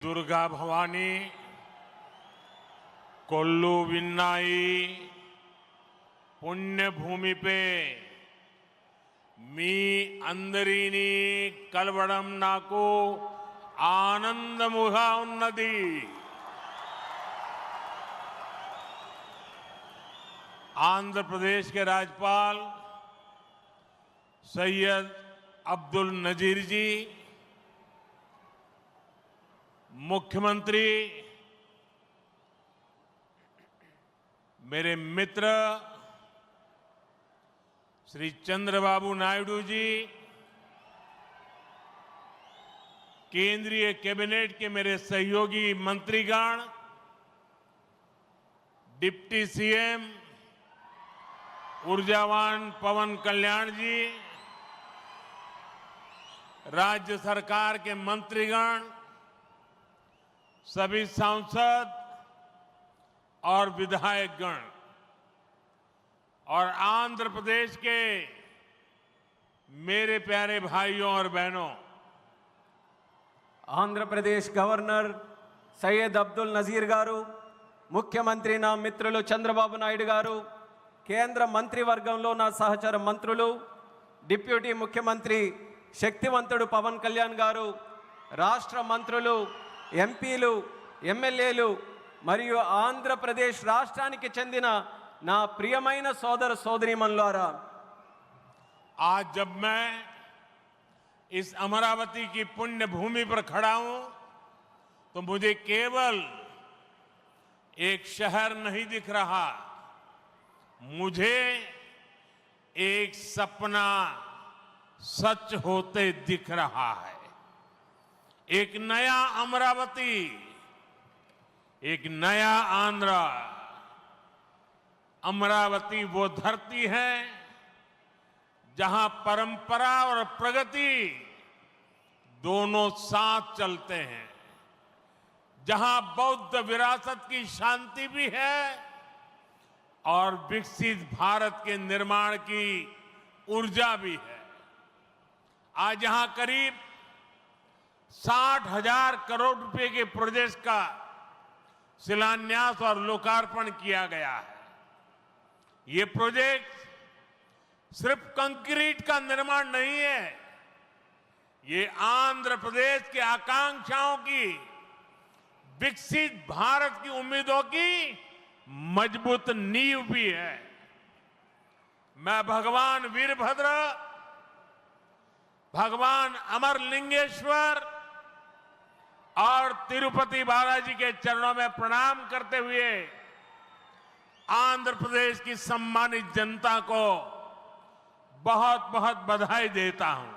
दुर्गा भवानी कोल्लू विन्नाई पुण्यभूमि पे मी अंदरीनी कलवड़म नाको आनंदमुगा उन्नति आंध्र प्रदेश के राज्यपाल सैयद अब्दुल नजीर जी, मुख्यमंत्री, मेरे मित्र श्री चंद्रबाबू नायडू जी, केंद्रीय कैबिनेट के मेरे सहयोगी मंत्रीगण, डिप्टी सीएम ऊर्जावान पवन कल्याण जी, राज्य सरकार के मंत्रीगण, सभी सांसद और विधायकगण और आंध्र प्रदेश के मेरे प्यारे भाइयों और बहनों, आंध्र प्रदेश गवर्नर सैयद अब्दुल नजीर गारू, मुख्यमंत्री ना मित्रुलु चंद्रबाबु नायडू गारू, केंद्र मंत्रिवर्गंलो ना सहचर मंत्रुलु, डिप्यूटी मुख्यमंत्री शक्तिवंतुडु पवन कल्याण गारू, राष्ट्र मंत्रुलु, ఎంపీలు, ఎమ్మెల్యేలు మరియు ఆంధ్రప్రదేశ్ రాష్ట్రానికి చెందిన నా ప్రియమైన సోదర సోదరీమణులారా, आज जब मैं इस अमरावती की पुण्य भूमि पर खड़ा हूं तो मुझे केवल एक शहर नहीं दिख रहा, मुझे एक सपना सच होते दिख रहा है। एक नया अमरावती, एक नया आंध्र। अमरावती वो धरती है जहां परंपरा और प्रगति दोनों साथ चलते हैं, जहां बौद्ध विरासत की शांति भी है और विकसित भारत के निर्माण की ऊर्जा भी है। आज यहां करीब 60,000 करोड़ रुपए के प्रोजेक्ट का शिलान्यास और लोकार्पण किया गया है। ये प्रोजेक्ट सिर्फ कंक्रीट का निर्माण नहीं है, ये आंध्र प्रदेश के आकांक्षाओं की, विकसित भारत की उम्मीदों की मजबूत नींव भी है। मैं भगवान वीरभद्र, भगवान अमरलिंगेश्वर और तिरुपति बालाजी के चरणों में प्रणाम करते हुए आंध्र प्रदेश की सम्मानित जनता को बहुत बहुत बधाई देता हूं।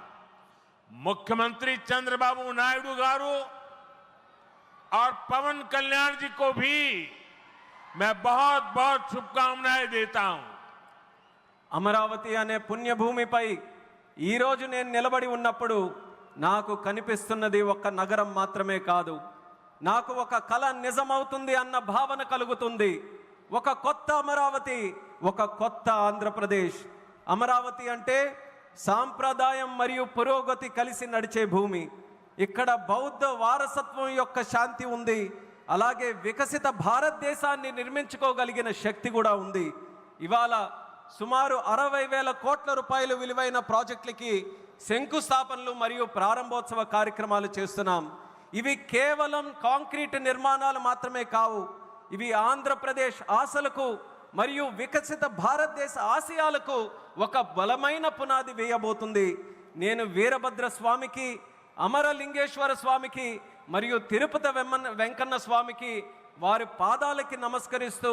मुख्यमंत्री चंद्रबाबू नायडू गारू और पवन कल्याण जी को भी मैं बहुत बहुत शुभकामनाएं देता हूं। అమరావతి అనే పుణ్యభూమిపై ఈ రోజు నేను నిలబడి ఉన్నప్పుడు నాకు కనిపిస్తున్నది ఒక నగరం మాత్రమే కాదు, నాకు ఒక కల నిజమవుతుంది అన్న భావన కలుగుతుంది। ఒక కొత్త అమరావతి, ఒక కొత్త ఆంధ్రప్రదేశ్। అమరావతి అంటే సాంప్రదాయం మరియు పురోగతి కలిసి నడిచే భూమి। ఇక్కడ బౌద్ధ వారసత్వం యొక్క శాంతి ఉంది, అలాగే వికసిత భారతదేశాన్ని నిర్మించుకోగలిగిన శక్తి కూడా ఉంది। ఇవాళ సుమారు 60,000 కోట్ల రూపాయలు విలువైన ప్రాజెక్టులకి శంకుస్థాపనలు మరియు ప్రారంభోత్సవ కార్యక్రమాలు చేస్తున్నాం। ఇవి కేవలం కాంక్రీట్ నిర్మాణాలు మాత్రమే కావు, ఇవి ఆంధ్రప్రదేశ్ ఆశలకు మరియు వికసిత భారతదేశ ఆశయాలకు ఒక బలమైన పునాది వేయబోతుంది। నేను వీరభద్ర స్వామికి, అమరలింగేశ్వర స్వామికి మరియు తిరుపతి వెంకన్న స్వామికి వారి పాదాలకి నమస్కరిస్తూ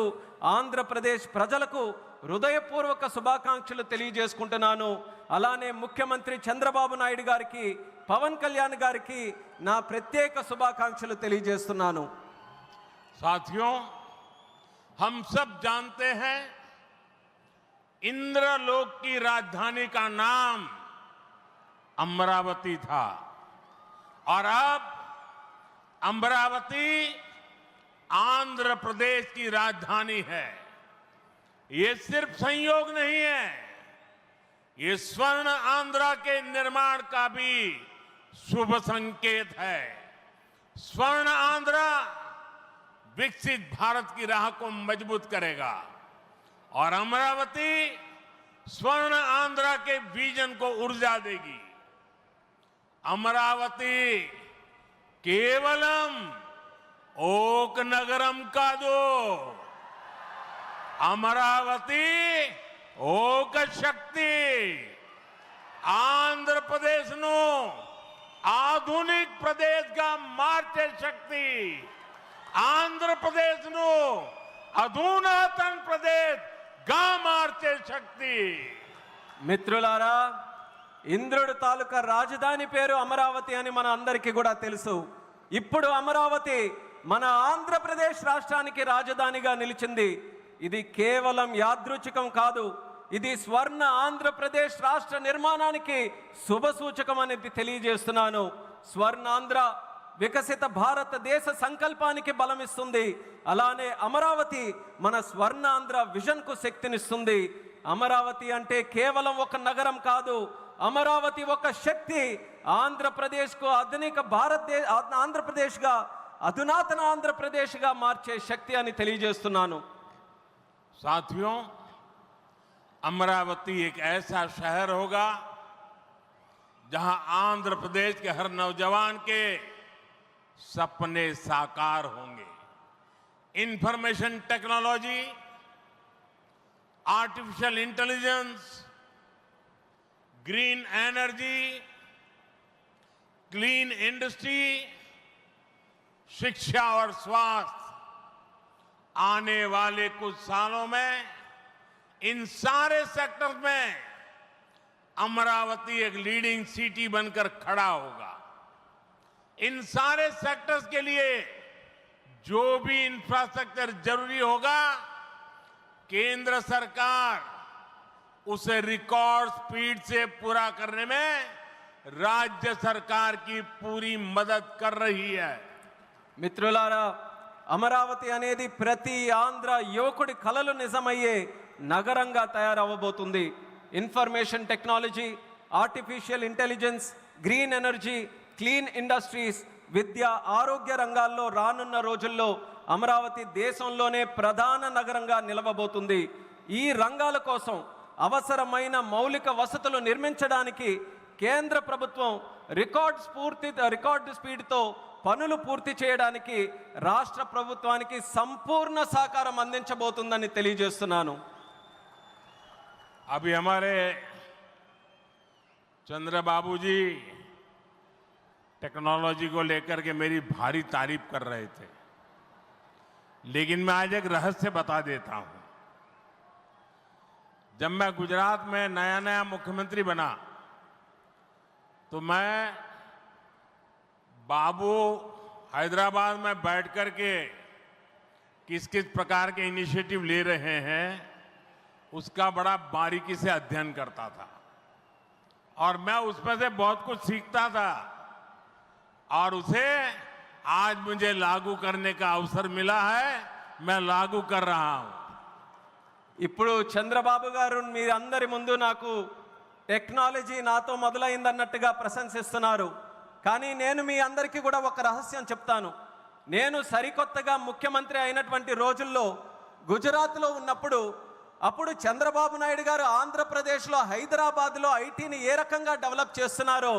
ఆంధ్రప్రదేశ్ ప్రజలకు హృదయపూర్వక శుభాకాంక్షలు తెలియజేసుకుంటున్నాను। అలానే ముఖ్యమంత్రి చంద్రబాబు నాయుడు గారికి, పవన్ కళ్యాణ్ గారికి నా ప్రత్యేక శుభాకాంక్షలు తెలియజేస్తున్నాను। साथियों, हम सब जानते हैं इंद्रलोक की राजधानी का नाम अमरावती था और अब अमरावती आंध्र प्रदेश की राजधानी है। ये सिर्फ संयोग नहीं है, ये स्वर्ण आंध्रा के निर्माण का भी शुभ संकेत है। स्वर्ण आंध्र विकसित भारत की राह को मजबूत करेगा और अमरावती स्वर्ण आंध्र के विजन को ऊर्जा देगी। अमरावती केवलम ओक नगरम कादु, अमरावती ओक शक्ति आंध्र प्रदेश नु आधुनिक प्रदेश का मार्चे शक्ति आंध्र प्रदेश नु अधुनातन प्रदेश గా మార్చే శక్తి। మిత్రులారా, ఇంద్రుడి తాలూకా రాజధాని పేరు అమరావతి అని మన అందరికీ కూడా తెలుసు. ఇప్పుడు అమరావతి మన ఆంధ్రప్రదేశ్ రాష్ట్రానికి రాజధానిగా నిలిచింది. ఇది కేవలం యాదృచ్ఛికం కాదు, ఇది స్వర్ణ ఆంధ్రప్రదేశ్ రాష్ట్ర నిర్మాణానికి శుభ సూచకం అనేది తెలియజేస్తున్నాను. స్వర్ణాంధ్ర వికసిత భారతదేశ సంకల్పానికి బలమిస్తుంది. అలానే అమరావతి మన స్వర్ణాంధ్ర విజన్ కు శక్తినిస్తుంది. అమరావతి అంటే కేవలం ఒక నగరం కాదు, అమరావతి ఒక శక్తి. ఆంధ్రప్రదేశ్ కు ఆధునిక ఆంధ్రప్రదేశ్ గా అధునాతన ఆంధ్రప్రదేశ్ గా మార్చే శక్తి అని తెలియజేస్తున్నాను. साथियों, अमरावती एक ऐसा शहर होगा जहां आंध्र प्रदेश के हर नौजवान के सपने साकार होंगे। Information technology, artificial intelligence, green energy, clean industry, शिक्षा और स्वास्थ्य, आने वाले कुछ सालों में इन सारे सेक्टर्स में अमरावती एक लीडिंग सिटी बनकर खड़ा होगा। इन सारे सेक्टर्स के लिए जो भी इंफ्रास्ट्रक्चर जरूरी होगा, केंद्र सरकार उसे रिकॉर्ड स्पीड से पूरा करने में राज्य सरकार की पूरी मदद कर रही है। మిత్రులారా, అమరావతి అనేది ప్రతి ఆంధ్ర యువకుడి కలలు నిజమయ్యే నగరంగా తయారవబోతుంది. Information technology, artificial intelligence, green energy, clean industries, విద్య, ఆరోగ్య రంగాల్లో రానున్న రోజుల్లో అమరావతి దేశంలోనే ప్రధాన నగరంగా నిలవబోతుంది. ఈ రంగాల కోసం అవసరమైన మౌలిక వసతులు నిర్మించడానికి కేంద్ర ప్రభుత్వం రికార్డు స్పీడ్తో పనులు పూర్తి చేయడానికి రాష్ట్ర ప్రభుత్వానికి సంపూర్ణ సహకారం అందించబోతుందని తెలియజేస్తున్నాను. अभी हमारे चंद्रबाबू जी टेक्नोलॉजी को लेकर के मेरी भारी तारीफ कर रहे थे, लेकिन मैं आज एक रहस्य बता देता हूं। जब मैं गुजरात में नया मुख्यमंत्री बना तो मैं बाबू हैदराबाद में बैठ कर के किस किस प्रकार के इनिशिएटिव ले रहे हैं उसका बड़ा बारीकी से अध्ययन करता था और मैं उसमें से बहुत कुछ सीखता था और उसे आज मुझे लागू करने का अवसर मिला है। मैं लागू कर रहा हूं। ఇప్పుడు చంద్రబాబు గారు మీరందరి ముందు నాకు టెక్నాలజీ నాతో మొదలైందన్నట్టుగా ప్రశంసిస్తున్నారు. కానీ నేను మీ అందరికీ కూడా ఒక రహస్యం చెప్తాను. నేను సరికొత్తగా ముఖ్యమంత్రి అయినటువంటి రోజుల్లో గుజరాత్లో ఉన్నప్పుడు అప్పుడు చంద్రబాబు నాయుడు గారు ఆంధ్రప్రదేశ్లో హైదరాబాద్లో ఐటీని ఏ రకంగా డెవలప్ చేస్తున్నారో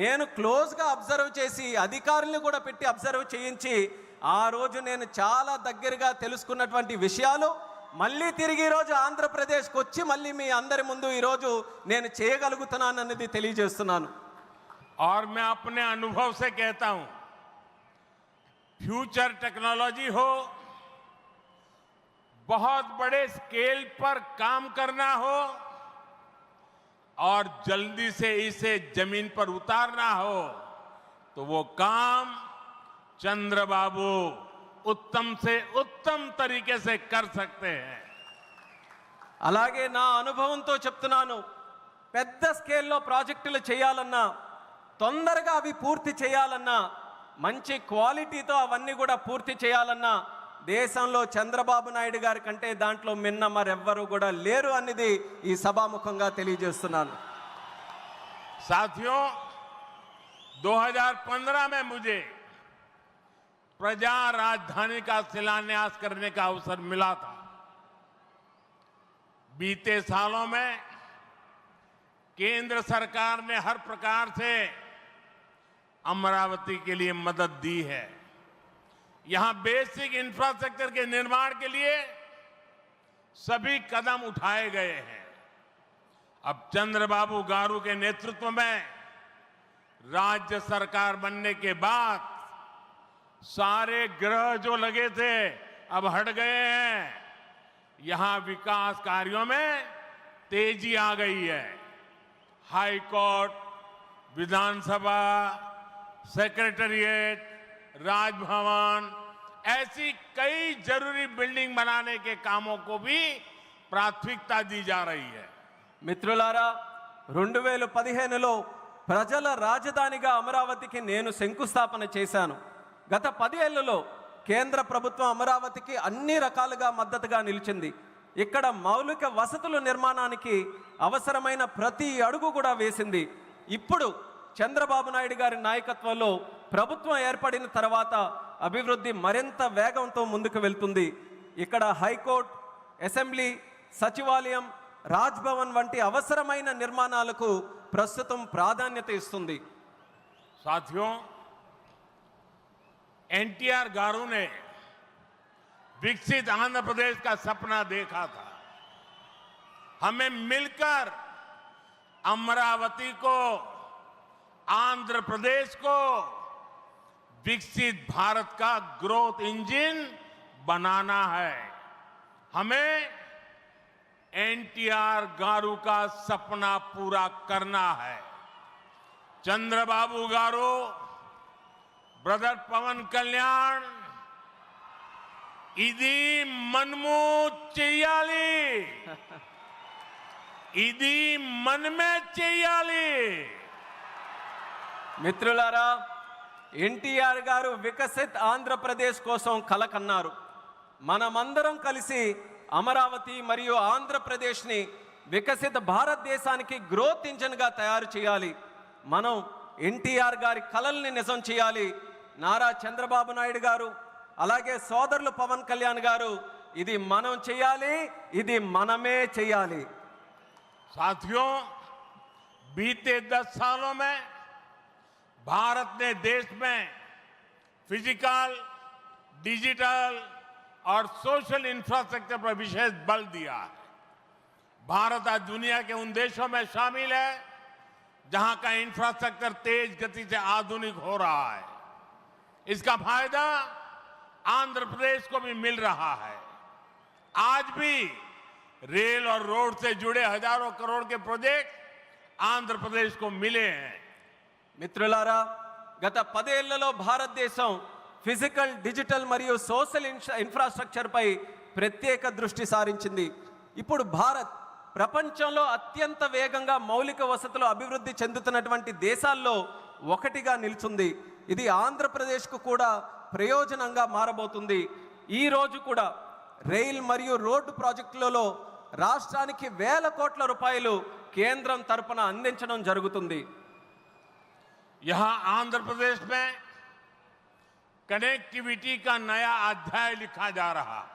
నేను క్లోజ్గా అబ్జర్వ్ చేసి అధికారులను కూడా పెట్టి అబ్జర్వ్ చేయించి ఆ రోజు నేను చాలా దగ్గరగా తెలుసుకున్నటువంటి విషయాలు మళ్ళీ తిరిగి ఈరోజు ఆంధ్రప్రదేశ్కి వచ్చి మళ్ళీ మీ అందరి ముందు ఈరోజు నేను చేయగలుగుతున్నానన్నది తెలియజేస్తున్నాను. और मैं अपने अनुभव से कहता हूं, फ्यूचर टेक्नोलॉजी हो, बहुत बड़े स्केल पर काम करना हो और जल्दी से इसे जमीन पर उतारना हो तो वो काम चंद्रबाबू उत्तम से उत्तम तरीके से कर सकते हैं. అలాగే నా అనుభవంతో చెప్తున్నాను, పెద్ద స్కేల్లో ప్రాజెక్టులు చేయాలన్నా తొందరగా అవి పూర్తి చేయాలన్నా మంచి క్వాలిటీతో అవన్నీ కూడా పూర్తి చేయాలన్నా దేశంలో చంద్రబాబు నాయుడు గారి కంటే దాంట్లో మిన్న మరెవ్వరూ కూడా లేరు అనేది ఈ సభాముఖంగా తెలియజేస్తున్నాను. साथियों, 2015 में मुझे प्रजा राजधानी का शिलान्यास करने का अवसर मिला था। बीते सालों में केंद्र सरकार ने हर प्रकार से अमरावती के लिए मदद दी है। यहां बेसिक इंफ्रास्ट्रक्चर के निर्माण के लिए सभी कदम उठाए गए हैं। अब चंद्रबाबू गारू के नेतृत्व में राज्य सरकार बनने के बाद सारे ग्रह जो लगे थे अब हट गए हैं। यहां विकास कार्यों में तेजी आ गई है। हाई कोर्ट, विधानसभा, सेक्रेटेरिएट, राजभवन, ऐसी कई जरूरी बिल्डिंग बनाने के कामों को भी प्राथमिकता दी जा रही है। మిత్రులారా 2015లో ప్రజల రాజధానిగా అమరావతికి నేను శంకుస్థాపన చేశాను. గత 10 ఏళ్లలో కేంద్ర ప్రభుత్వం అమరావతికి అన్ని రకాలుగా మద్దతుగా నిలిచింది. ఇక్కడ మౌలిక వసతుల నిర్మాణానికి అవసరమైన ప్రతి అడుగు కూడా వేసింది. ఇప్పుడు చంద్రబాబు నాయుడు గారి నాయకత్వంలో ప్రభుత్వం ఏర్పడిన తర్వాత అభివృద్ధి మరింత వేగంతో ముందుకు వెళ్తుంది. ఇక్కడ హైకోర్టు, అసెంబ్లీ, సచివాలయం, రాజ్భవన్ వంటి అవసరమైన నిర్మాణాలకు ప్రస్తుతం ప్రాధాన్యత ఇస్తుంది. साथियों, एनटीआर गारू ने विकसित आंध्र प्रदेश का सपना देखा था। हमें मिलकर अमरावती को, आंध्र प्रदेश को विकसित भारत का ग्रोथ इंजन बनाना है। हमें एनटीआर गारू का सपना पूरा करना है। चंद्रबाबू गारू, ब्रदर पवन कल्याण, इदी मनमू చెయ్యాలి, ఇది మనమే చెయ్యాలి. మిత్రులారా, ఎన్టీఆర్ గారు వికసిత్ ఆంధ్రప్రదేశ్ కోసం కల కన్నారు. మనమందరం కలిసి అమరావతి మరియు ఆంధ్రప్రదేశ్ని వికసిత భారతదేశానికి గ్రోత్ ఇంజన్గా తయారు చేయాలి. మనం ఎన్టీఆర్ గారి కలల్ని నిజం చేయాలి. నారా చంద్రబాబు నాయుడు గారు, అలాగే సోదరులు పవన్ కళ్యాణ్ గారు, ఇది మనం చేయాలి, ఇది మనమే చేయాలి. साथियों, बीते 10 सालों में भारत ने देश में फिजिकल, डिजिटल और सोशल इंफ्रास्ट्रक्चर पर विशेष बल दिया है। भारत आज दुनिया के उन देशों में शामिल है जहां का इंफ्रास्ट्रक्चर तेज गति से आधुनिक हो रहा है। इसका फायदा आंध्र प्रदेश को भी मिल रहा है। आज भी रेल और रोड से जुड़े हजारों करोड़ के प्रोजेक्ट आंध्र प्रदेश को मिले हैं। మిత్రులారా, గత 10 ఏళ్లలో భారతదేశం ఫిజికల్, డిజిటల్ మరియు సోషల్ ఇన్ఫ్రాస్ట్రక్చర్పై ప్రత్యేక దృష్టి సారించింది. ఇప్పుడు భారత్ ప్రపంచంలో అత్యంత వేగంగా మౌలిక వసతులు అభివృద్ధి చెందుతున్నటువంటి దేశాల్లో ఒకటిగా నిలుచుంది. ఇది ఆంధ్రప్రదేశ్కు కూడా ప్రయోజనంగా మారబోతుంది. ఈ రోజు కూడా రైల్ మరియు రోడ్డు ప్రాజెక్టులలో రాష్ట్రానికి వేల కోట్ల రూపాయలు కేంద్రం తరపున అందించడం జరుగుతుంది. यहां आंध्र प्रदेश में कनेक्टिविटी का नया अध्याय लिखा जा रहा है।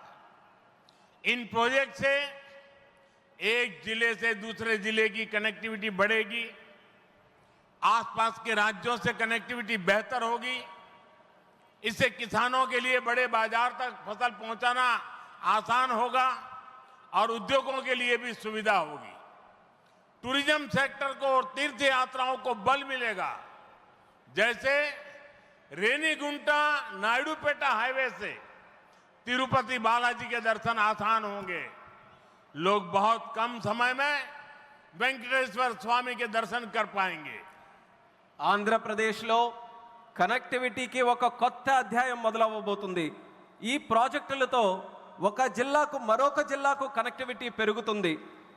इन प्रोजेक्ट से एक जिले से दूसरे जिले की कनेक्टिविटी बढ़ेगी, आसपास के राज्यों से कनेक्टिविटी बेहतर होगी। इससे किसानों के लिए बड़े बाजार तक फसल पहुंचाना आसान होगा और उद्योगों के लिए भी सुविधा होगी। टूरिज्म सेक्टर को और तीर्थ यात्राओं को बल मिलेगा। जैसे रेनीगुंटा नायडूपेटा हाईवे से तिरुपति बालाजी के दर्शन आसान होंगे। लोग बहुत कम समय में वेंकटेश्वर स्वामी के दर्शन कर पाएंगे। ఆంధ్రప్రదేశ్లో కనెక్టివిటీకి ఒక కొత్త అధ్యాయం మొదలవబోతుంది. ఈ ప్రాజెక్టులతో ఒక జిల్లాకు మరొక జిల్లాకు కనెక్టివిటీ పెరుగుతుంది.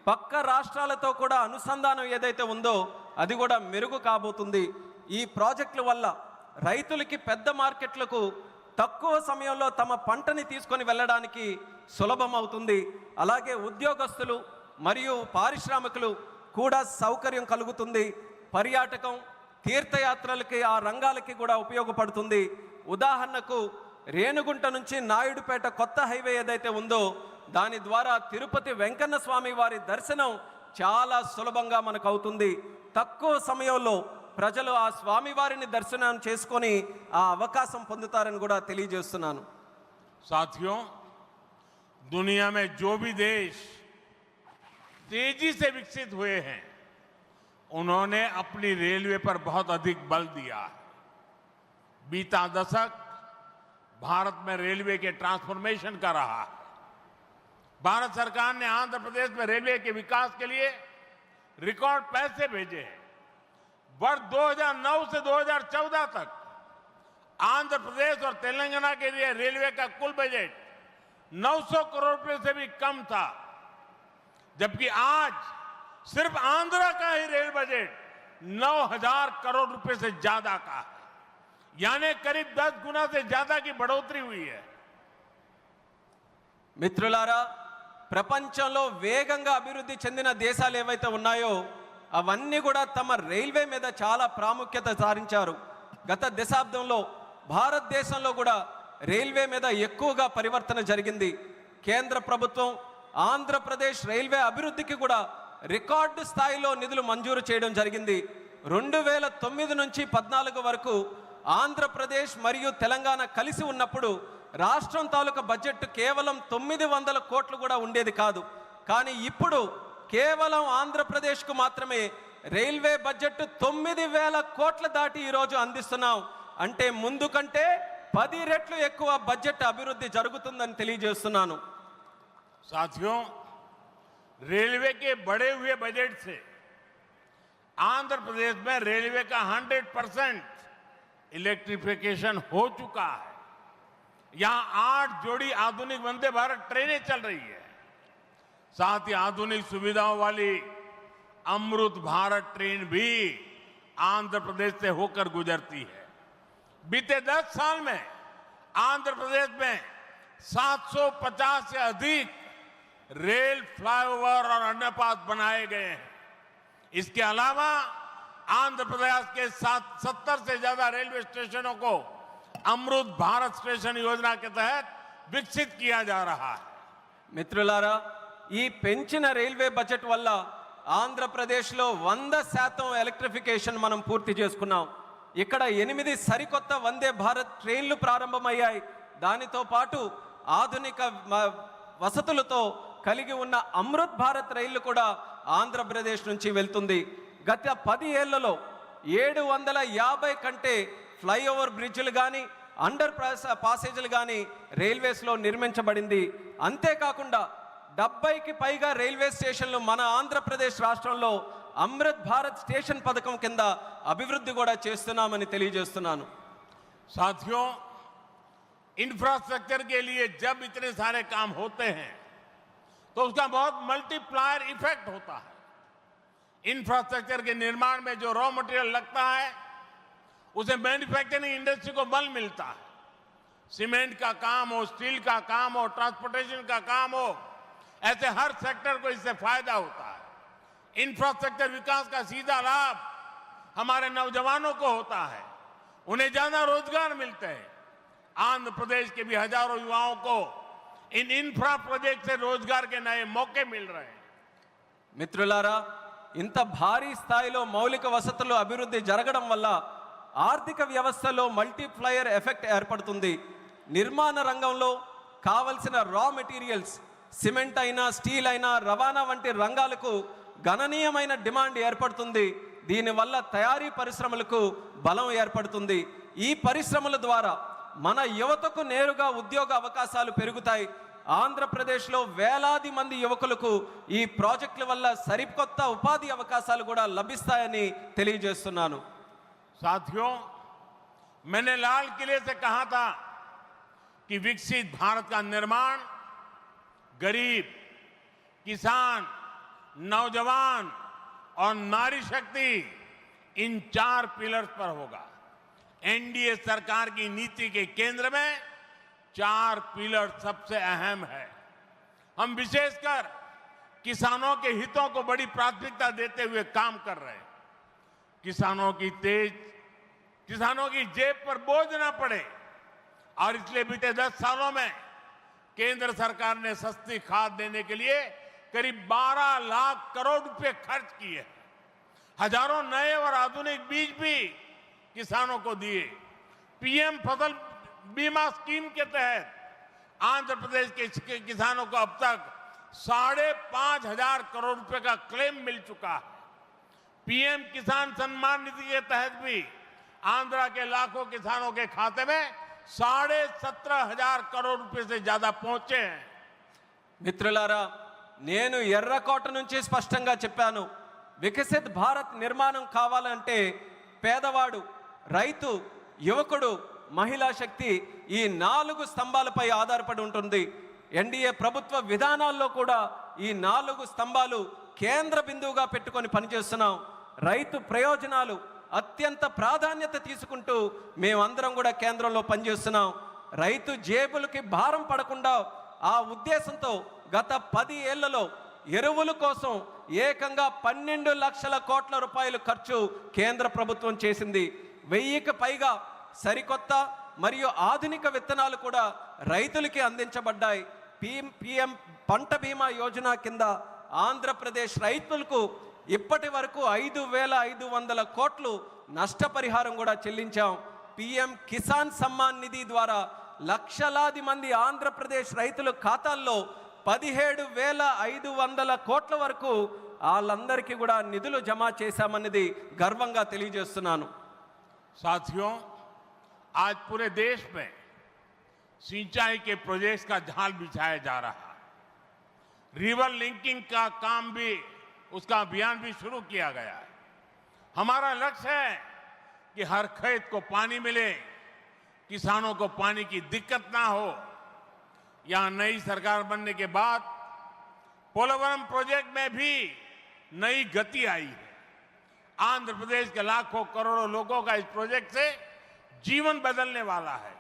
పక్క రాష్ట్రాలతో కూడా అనుసంధానం ఏదైతే ఉందో అది కూడా మెరుగు కాబోతుంది. ఈ ప్రాజెక్టుల వల్ల రైతులకి పెద్ద మార్కెట్లకు తక్కువ సమయంలో తమ పంటని తీసుకొని వెళ్ళడానికి సులభం అవుతుంది. అలాగే ఉద్యోగస్తులు మరియు పారిశ్రామికులు కూడా సౌకర్యం కలుగుతుంది. పర్యాటకం, తీర్థయాత్రలకి, ఆ రంగాలకి కూడా ఉపయోగపడుతుంది. ఉదాహరణకు రేణుగుంట నుంచి నాయుడుపేట కొత్త హైవే ఏదైతే ఉందో దాని ద్వారా తిరుపతి వెంకన్న స్వామి వారి దర్శనం చాలా సులభంగా మనకు అవుతుంది. తక్కువ సమయంలో ప్రజలు ఆ స్వామి వారిని దర్శనం చేసుకొని ఆ అవకాశం పొందుతారని కూడా తెలియజేస్తున్నాను. साथियों, दुनिया में जो भी देश तेजी से विकसित हुए हैं उन्होंने अपनी रेलवे पर बहुत अधिक बल दिया है. बीता दशक भारत में रेलवे के ट्रांसफॉर्मेशन का रहा है. भारत सरकार ने आंध्र प्रदेश में रेलवे के विकास के लिए रिकॉर्ड पैसे भेजे हैं. वर्ष 2009 से 2014 तक आंध्र प्रदेश और तेलंगाना के लिए रेलवे का कुल बजट 900 करोड़ रुपए से भी कम था, जबकि आज सिर्फ आंध्र का ही रेल बजट 9000 करोड़ रुपए से ज्यादा का है. यानी करीब 10 गुना से ज्यादा की बढ़ोतरी हुई है. మిత్రులారా, ప్రపంచంలో వేగంగా అభివృద్ధి చెందిన దేశాలు ఏవైతే ఉన్నాయో అవన్నీ కూడా తమ రైల్వే మీద చాలా ప్రాముఖ్యత సారించారు. గత దశాబ్దంలో భారతదేశంలో కూడా రైల్వే మీద ఎక్కువగా పరివర్తన జరిగింది. కేంద్ర ప్రభుత్వం ఆంధ్రప్రదేశ్ రైల్వే అభివృద్ధికి కూడా రికార్డు స్థాయిలో నిధులు మంజూరు చేయడం జరిగింది. 2009 నుంచి 14 వరకు ఆంధ్రప్రదేశ్ మరియు తెలంగాణ కలిసి ఉన్నప్పుడు రాష్ట్రం తాలూకా బడ్జెట్ కేవలం 900 కోట్లు కూడా ఉండేది కాదు. కానీ ఇప్పుడు కేవలం ఆంధ్రప్రదేశ్కు మాత్రమే రైల్వే బడ్జెట్ 9000 కోట్ల దాటి ఈరోజు అందిస్తున్నాం. అంటే ముందు కంటే 10 రెట్లు ఎక్కువ బడ్జెట్ అభివృద్ధి జరుగుతుందని తెలియజేస్తున్నాను. साथियों, रेलवे के बढ़े हुए बजट से आंध्र प्रदेश में रेलवे का 100% इलेक्ट्रिफिकेशन हो चुका है. यहां 8 जोड़ी आधुनिक वंदे भारत ट्रेनें चल रही है. साथ ही आधुनिक सुविधाओं वाली अमृत भारत ट्रेन भी आंध्र प्रदेश से होकर गुजरती है. बीते 10 साल में आंध्र प्रदेश में 750 से अधिक रेल फ्लाईओवर और अंडरपास बनाए गए हैं. इसके अलावा आंध्र प्रदेश के 70 से ज्यादा रेलवे स्टेशनों को अमृत भारत स्टेशन योजना के तहत विकसित किया जा रहा है. మిత్రులారా, ఈ పెంచిన రైల్వే బడ్జెట్ వల్ల ఆంధ్రప్రదేశ్లో 100% ఎలక్ట్రిఫికేషన్ మనం పూర్తి చేసుకున్నాం. ఇక్కడ 8 సరికొత్త వందే భారత్ ట్రైన్లు ప్రారంభమయ్యాయి. దానితో పాటు ఆధునిక వసతులతో కలిగి ఉన్న అమృత్ భారత్ రైళ్లు కూడా ఆంధ్రప్రదేశ్ నుంచి వెళ్తుంది. గత 10 ఏళ్లలో 750 కంటే ఫ్లైఓవర్ బ్రిడ్జ్లు కానీ అండర్ పాసేజీలు కానీ రైల్వేస్లో నిర్మించబడింది. అంతేకాకుండా 70కి పైగా రైల్వే స్టేషన్లు మన ఆంధ్రప్రదేశ్ రాష్ట్రంలో అమృత్ భారత్ స్టేషన్ పథకం కింద అభివృద్ధి కూడా చేస్తున్నామని తెలియజేస్తున్నాను. साथियों, इंफ्रास्ट्रक्चर के लिए जब इतने सारे काम होते हैं तो उसका बहुत मल्टीप्लायर इफेक्ट होता है. इंफ्रास्ट्रक्चर के निर्माण में जो रॉ मटेरियल लगता है उसे मैन्युफैक्चरिंग इंडस्ट्री को बल मिलता है. सीमेंट का काम हो, स्टील का काम हो, ट्रांसपोर्टेशन का काम हो, ऐसे हर सेक्टर को इससे फायदा होता है. इंफ्रास्ट्रक्चर विकास का सीधा लाभ हमारे नौजवानों को होता है. उन्हें ज्यादा रोजगार मिलते हैं. आंध्र प्रदेश के भी हजारों युवाओं को इन इंफ्रा प्रोजेक्ट से रोजगार के नए मौके मिल रहे हैं. మిత్రులారా, ఇంత భారీ స్థాయిలో మౌలిక వసతులు అభివృద్ధి జరగడం వల్ల ఆర్థిక వ్యవస్థలో మల్టీప్లయర్ ఎఫెక్ట్ ఏర్పడుతుంది. నిర్మాణ రంగంలో కావలసిన రా మెటీరియల్స్ సిమెంట్ అయినా స్టీల్ అయినా రవాణా వంటి రంగాలకు గణనీయమైన డిమాండ్ ఏర్పడుతుంది. దీనివల్ల తయారీ పరిశ్రమలకు బలం ఏర్పడుతుంది. ఈ పరిశ్రమల ద్వారా మన యువతకు నేరుగా ఉద్యోగ అవకాశాలు పెరుగుతాయి. ఆంధ్రప్రదేశ్లో వేలాది మంది యువకులకు ఈ ప్రాజెక్టుల వల్ల సరికొత్త ఉపాధి అవకాశాలు కూడా లభిస్తాయని తెలియజేస్తున్నాను. साथियों, मैंने लाल किले से कहा था कि विकसित भारत का निर्माण गरीब, किसान, नौजवान और नारी शक्ति इन 4 पिलर्स पर होगा. एनडीए सरकार की नीति के केंद्र में 4 पिलर सबसे अहम है. हम विशेषकर किसानों के हितों को बड़ी प्राथमिकता देते हुए काम कर रहे हैं. किसानों की जेब पर बोझ ना पड़े, और इसलिए बीते 10 सालों में केंद्र सरकार ने सस्ती खाद देने के लिए करीब 12 लाख करोड़ रुपए खर्च किए। हजारों नए और आधुनिक बीज भी किसानों को दिए। पीएम फसल बीमा स्कीम के तहत आंध्र प्रदेश के किसानों को अब तक 5,500 करोड़ रुपए का क्लेम मिल चुका है। पीएम किसान सम्मान निधि के तहत भी आंध्र के लाखों किसानों के खाते में 17,500 करोड़ रुपए से ज्यादा पहुंचे हैं। మిత్రులారా, నేను ఎర్రకోట నుంచి స్పష్టంగా చెప్పాను, వికసిత్ భారత్ నిర్మాణం కావాలంటే పేదవాడు, రైతు, యువకుడు, మహిళా శక్తి ఈ 4 స్తంభాలపై ఆధారపడి ఉంటుంది. ఎన్డీఏ ప్రభుత్వ విధానాల్లో కూడా ఈ 4 స్తంభాలు కేంద్ర బిందువుగా పెట్టుకొని పనిచేస్తున్నాం. రైతు ప్రయోజనాలు అత్యంత ప్రాధాన్యత తీసుకుంటూ మేమందరం కూడా కేంద్రంలో పనిచేస్తున్నాం. రైతు జేబులకి భారం పడకుండా ఆ ఉద్దేశంతో గత 10 ఏళ్లలో ఎరువుల కోసం ఏకంగా 12 లక్షల కోట్ల రూపాయలు ఖర్చు కేంద్ర ప్రభుత్వం చేసింది. 1000కి పైగా సరికొత్త మరియు ఆధునిక విత్తనాలు కూడా రైతులకి అందించబడ్డాయి. పీఎం పంట బీమా యోజన కింద ఆంధ్రప్రదేశ్ రైతులకు ఇప్పటి వరకు 5,500 కోట్లు నష్టపరిహారం కూడా చెల్లించాం. పీఎం కిసాన్ సమ్మాన్ నిధి ద్వారా లక్షలాది మంది ఆంధ్రప్రదేశ్ రైతుల ఖాతాల్లో 17,500 కోట్ల వరకు వాళ్ళందరికీ కూడా నిధులు జమ చేశామన్నది గర్వంగా తెలియజేస్తున్నాను. साथियों, आज पूरे देश में सिंचाई के प्रोजेक्ट्स का जाल बिछाया जा रहा है। रिवर लिंकिंग का काम भी, उसका अभियान भी शुरू किया गया है। हमारा लक्ष्य है कि हर खेत को पानी मिले, किसानों को पानी की दिक्कत ना हो। यहां नई सरकार बनने के बाद पोलवरम प्रोजेक्ट में भी नई गति आई है। आंध्र प्रदेश के लाखों करोड़ों लोगों का इस प्रोजेक्ट से जीवन बदलने वाला है।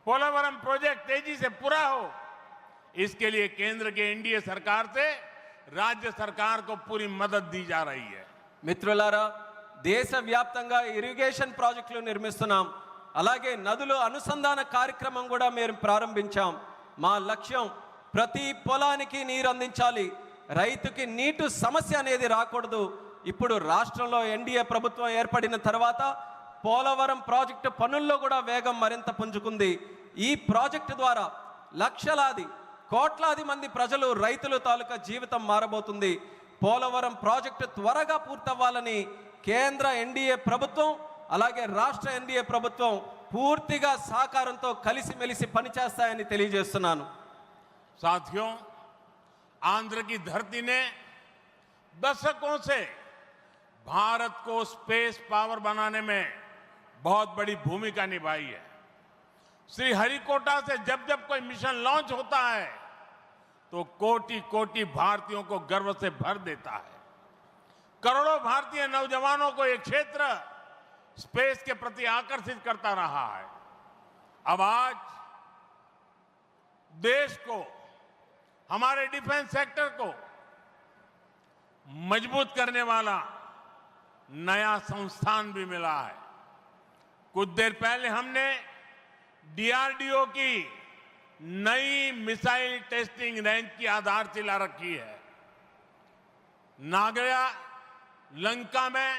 पोलवरम प्रोजेक्ट तेजी से पूरा हो, इसके लिए केंद्र के एनडीए सरकार से राज्य सरकार को पूरी मदद दी जा रही है. మిత్రులారా, దేశవ్యాప్తంగా ఇరిగేషన్ ప్రాజెక్టులు నిర్మిస్తున్నాం. అలాగే నదుల అనుసంధాన కార్యక్రమం కూడా మేము ప్రారంభించాం. మా లక్ష్యం ప్రతి పొలానికి నీరు అందించాలి. రైతుకి నీటి సమస్య అనేది రాకూడదు. ఇప్పుడు రాష్ట్రంలో ఎన్డీఏ ప్రభుత్వం ఏర్పడిన తర్వాత పోలవరం ప్రాజెక్టు పనుల్లో కూడా వేగం మరింత పుంజుకుంది. ఈ ప్రాజెక్టు ద్వారా లక్షలాది కోట్లాది మంది ప్రజలు, రైతుల తాలూకా జీవితం మారబోతుంది. పోలవరం ప్రాజెక్టు త్వరగా పూర్తవ్వాలని కేంద్ర ఎన్డీఏ ప్రభుత్వం అలాగే రాష్ట్ర ఎన్డీఏ ప్రభుత్వం పూర్తిగా సహకారంతో కలిసిమెలిసి పనిచేస్తాయని తెలియజేస్తున్నాను. साथियों, आंध्र की धरती ने दशकों से भारत को स्पेस पावर बनाने में बहुत बड़ी भूमिका निभाई है. श्रीहरिकोटा से जब जब कोई मिशन लॉन्च होता है तो कोटि कोटि भारतीयों को गर्व से भर देता है. करोड़ों भारतीय नौजवानों को यह क्षेत्र स्पेस के प्रति आकर्षित करता रहा है. अब आज देश को, हमारे डिफेंस सेक्टर को मजबूत करने वाला नया संस्थान भी मिला है. कुछ देर पहले हमने डीआरडीओ की नई मिसाइल टेस्टिंग रेंज की आधारशिला रखी है. नागया लंका में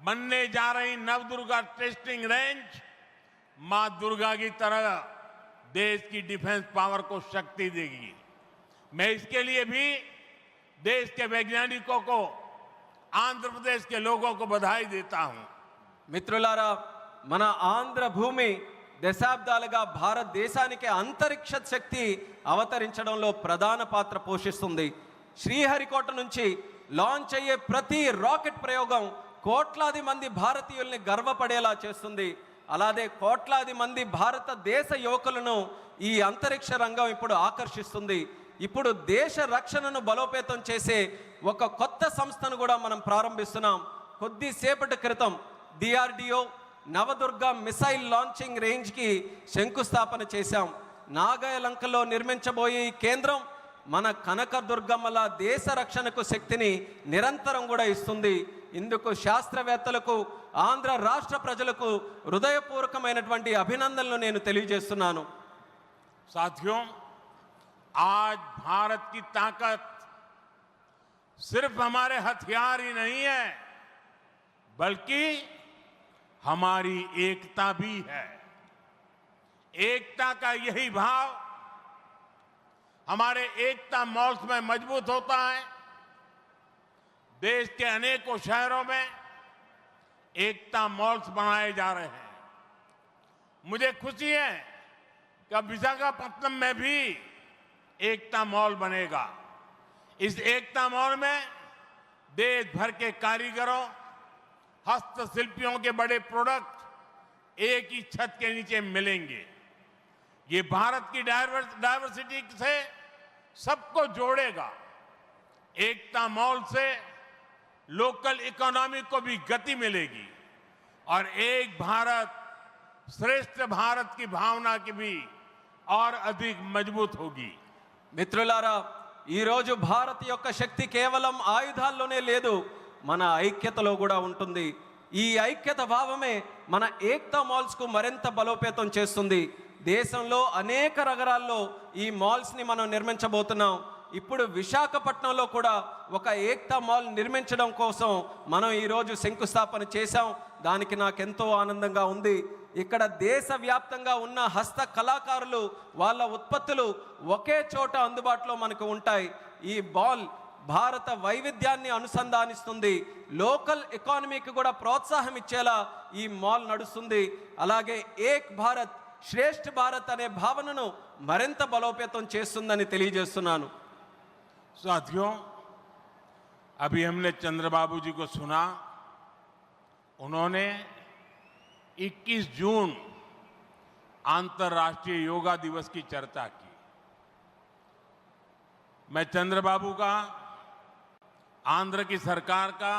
बनने जा रही नवदुर्गा टेस्टिंग रेंज मां दुर्गा की तरह देश की डिफेंस पावर को शक्ति देगी. मैं इसके लिए भी देश के वैज्ञानिकों को, आंध्र प्रदेश के लोगों को बधाई देता हूं. మిత్రులారా, మన ఆంధ్ర భూమి దశాబ్దాలుగా భారతదేశానికి అంతరిక్ష శక్తి అవతరించడంలో ప్రధాన పాత్ర పోషిస్తుంది. శ్రీహరికోట నుంచి లాంచ్ అయ్యే ప్రతి రాకెట్ ప్రయోగం కోట్లాది మంది భారతీయుల్ని గర్వపడేలా చేస్తుంది. అలాగే కోట్లాది మంది భారతదేశ యువకులను ఈ అంతరిక్ష రంగం ఇప్పుడు ఆకర్షిస్తుంది. ఇప్పుడు దేశ రక్షణను బలోపేతం చేసే ఒక కొత్త సంస్థను కూడా మనం ప్రారంభిస్తున్నాం. కొద్దిసేపటి క్రితం డిఆర్డిఓ నవదుర్గ మిసైల్ లాంచింగ్ రేంజ్కి శంకుస్థాపన చేశాం. నాగాలంకలో నిర్మించబోయే ఈ కేంద్రం మన కనకదుర్గమ్మల దేశ రక్షణకు శక్తిని నిరంతరం కూడా ఇస్తుంది. ఇందుకు శాస్త్రవేత్తలకు ఆంధ్ర రాష్ట్ర ప్రజలకు హృదయపూర్వకమైనటువంటి అభినందనలు నేను తెలియజేస్తున్నాను. साथियों, आज भारत की ताकत सिर्फ हमारे हथियार ही नहीं है, बल्कि हमारी एकता भी है। एकता का यही भाव हमारे एकता मॉल्स में मजबूत होता है। देश के अनेकों शहरों में एकता मॉल्स बनाए जा रहे हैं। मुझे खुशी है कि अब विशाखापट्टनम में भी एकता मॉल बनेगा। इस एकता मॉल में देश भर के कारीगरों, हस्तशिल्पियों के बड़े प्रोडक्ट एक ही छत के नीचे मिलेंगे। ये भारत की डायवर्सिटी से सबको जोड़ेगा। एकता मॉल से लोकल इकोनॉमी को भी गति मिलेगी और एक भारत श्रेष्ठ भारत की भावना की भी और अधिक मजबूत होगी। మిత్రులారా, ఈరోజు భారత్ యొక్క శక్తి కేవలం ఆయుధాల్లోనే లేదు, మన ఐక్యతలో కూడా ఉంటుంది. ఈ ఐక్యత భావమే మన ఏక్తా మాల్స్కు మరింత బలోపేతం చేస్తుంది. దేశంలో అనేక నగరాల్లో ఈ మాల్స్ని మనం నిర్మించబోతున్నాం. ఇప్పుడు విశాఖపట్నంలో కూడా ఒక ఏక్తా మాల్ నిర్మించడం కోసం మనం ఈరోజు శంకుస్థాపన చేశాం. దానికి నాకెంతో ఆనందంగా ఉంది. ఇక్కడ దేశవ్యాప్తంగా ఉన్న హస్త కళాకారులు వాళ్ళ ఉత్పత్తులు ఒకే చోట అందుబాటులో మనకు ఉంటాయి. ఈ మాల్ భారత వైవిధ్యాన్ని అనుసంధానిస్తుంది. లోకల్ ఎకానమీకి కూడా ప్రోత్సాహం ఇచ్చేలా ఈ మాల్ నడుస్తుంది. అలాగే ఏక్ భారత్ శ్రేష్ఠ భారత్ అనే భావనను మరింత బలోపేతం చేస్తుందని తెలియజేస్తున్నాను. साथियों, अभी हमने चंद्रबाबू जी को सुना. उन्होंने 21 जून अंतर्राष्ट्रीय योगा दिवस की चर्चा की. मैं चंद्रबाबू का, आंध्र की सरकार का